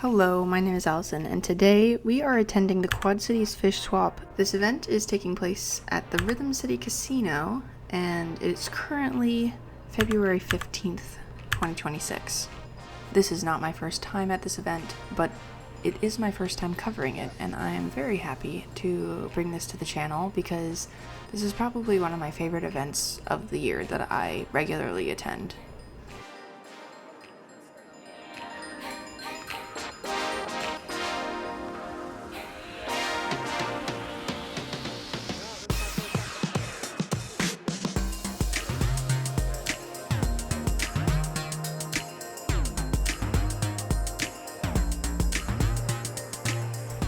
Hello, my name is Allison, and today we are attending the Quad Cities Fish Swap. This event is taking place at the Rhythm City Casino, and it's currently February 15th, 2026. This is not my first time at this event, but it is my first time covering it, and I am very happy to bring this to the channel because this is probably one of my favorite events of the year that I regularly attend.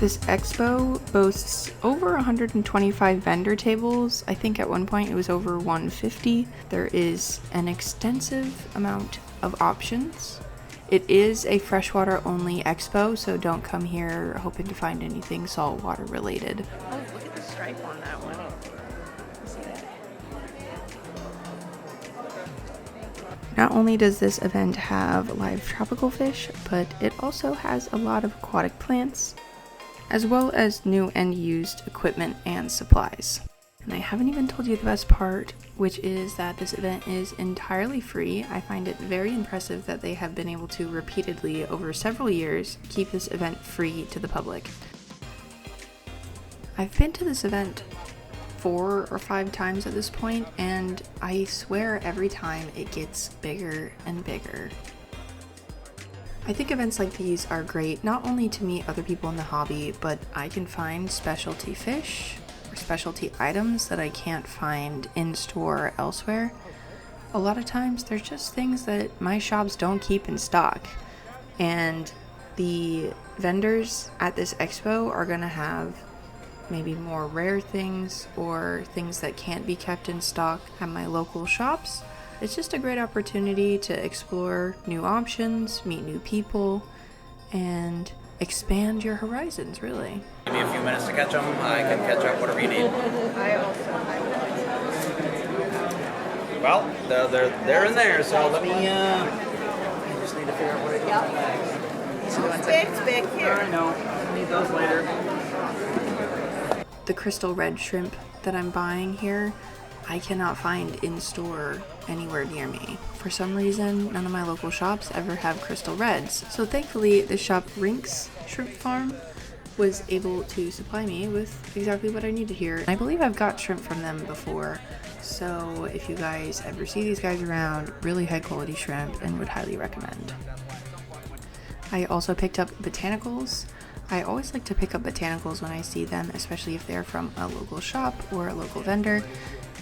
This expo boasts over 125 vendor tables. I think at one point it was over 150. There is an extensive amount of options. It is a freshwater only expo, so don't come here hoping to find anything saltwater related. Oh, look at the stripe on that one. See that? Not only does this event have live tropical fish, but it also has a lot of aquatic plants, as well as new and used equipment and supplies. And I haven't even told you the best part, which is that this event is entirely free. I find it very impressive that they have been able to repeatedly, over several years, keep this event free to the public. I've been to this event 4 or 5 times at this point, and I swear every time it gets bigger and bigger. I think events like these are great not only to meet other people in the hobby, but I can find specialty fish or specialty items that I can't find in store elsewhere. A lot of times there's just things that my shops don't keep in stock, and the vendors at this expo are gonna have maybe more rare things or things that can't be kept in stock at my local shops. It's just a great opportunity to explore new options, meet new people, and expand your horizons, really. Give me a few minutes to catch them. I can catch up whatever you need. Well, they're in there, so let me, I just need to figure out what I can. Big here. I know. I need those later. The crystal red shrimp that I'm buying here, I cannot find in store anywhere near me. For some reason, none of my local shops ever have crystal reds. So thankfully, the shop Rink's Shrimp Farm was able to supply me with exactly what I needed here. I believe I've got shrimp from them before, so if you guys ever see these guys around, really high quality shrimp and would highly recommend. I also picked up botanicals. I always like to pick up botanicals when I see them, especially if they're from a local shop or a local vendor.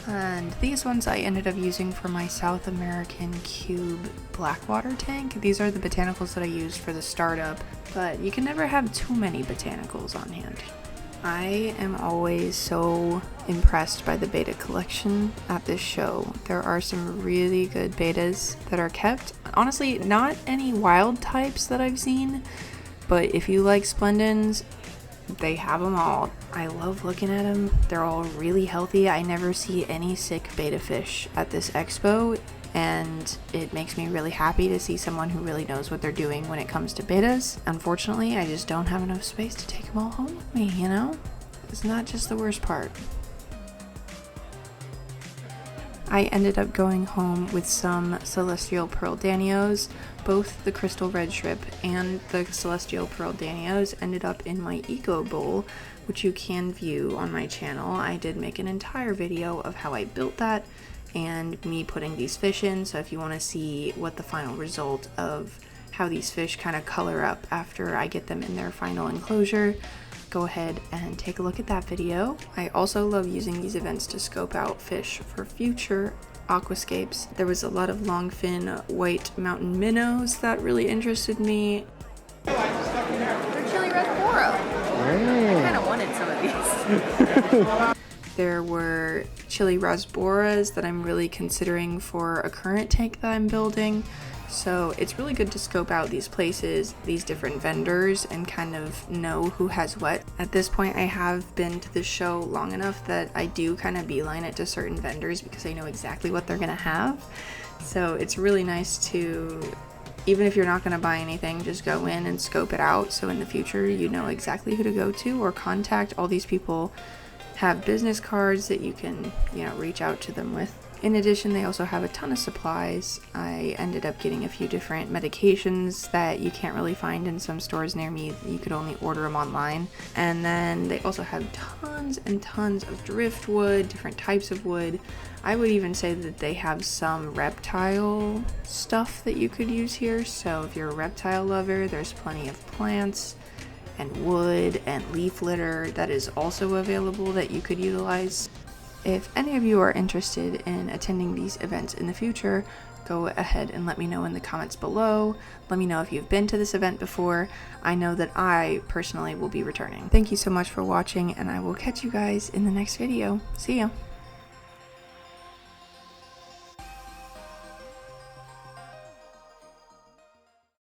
And these ones I ended up using for my South American Cube Blackwater tank. These are the botanicals that I used for the startup, but you can never have too many botanicals on hand. I am always so impressed by the beta collection at this show. There are some really good betas that are kept. Honestly, not any wild types that I've seen, but if you like Splendens, they have them all. I love looking at them. They're all really healthy. I never see any sick beta fish at this expo, and it makes me really happy to see someone who really knows what they're doing when it comes to betas. Unfortunately, I just don't have enough space to take them all home with me, you know? It's not just the worst part. I ended up going home with some Celestial Pearl Danios. Both the Crystal Red Shrimp and the Celestial Pearl Danios ended up in my Eco Bowl, which you can view on my channel. I did make an entire video of how I built that and me putting these fish in, so if you want to see what the final result of how these fish kind of color up after I get them in their final enclosure, go ahead and take a look at that video. I also love using these events to scope out fish for future aquascapes. There was a lot of longfin white mountain minnows that really interested me. They're chili rasboro. I kind of wanted some of these. There were chili rasboras that I'm really considering for a current tank that I'm building. So it's really good to scope out these places, these different vendors, and kind of know who has what. At this point, I have been to the show long enough that I do kind of beeline it to certain vendors because I know exactly what they're gonna have. So it's really nice to Even if you're not going to buy anything, just go in and scope it out, so in the future you know exactly who to go to or contact. All these people have business cards that you can, you know, reach out to them with. In addition, they also have a ton of supplies. I ended up getting a few different medications that you can't really find in some stores near me. You could only order them online. And then they also have tons and tons of driftwood, different types of wood. I would even say that they have some reptile stuff that you could use here. So if you're a reptile lover, there's plenty of plants and wood and leaf litter that is also available that you could utilize. If any of you are interested in attending these events in the future, go ahead and let me know in the comments below. Let me know if you've been to this event before. I know that I personally will be returning. Thank you so much for watching, and I will catch you guys in the next video. See ya!